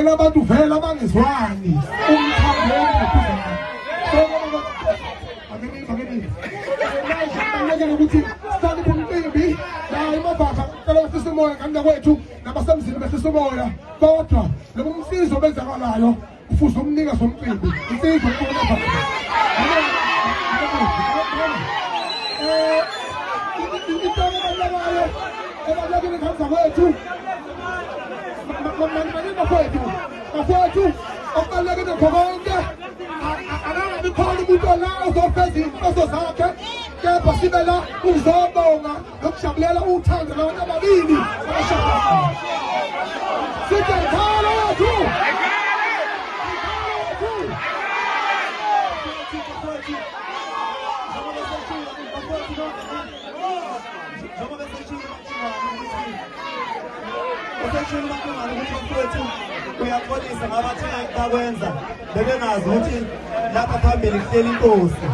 ngicela abantu vele abangizwani umthambeni akeni ukuthi sithathe umcimbi la emabhaka cela wehlisa umoya kanina kwethu nabasemzini behlisa umoya kodwa lobu umsizo obenzakalayo kufuze umnika somcimbi insizwa ukubona ebalulekile ngapha kwethu bafowethu okubalulekile konke akangabi khona umuntu ola ozofeza iy'nhloso zakhe kepha sibe la uzobonga nokujabulela uthando labantu ababili abashadayo sithi ikhalo wethu uyakholisa ngabathe bakwenza bebengazi ukuthi lapha phambili kuhleli inkosi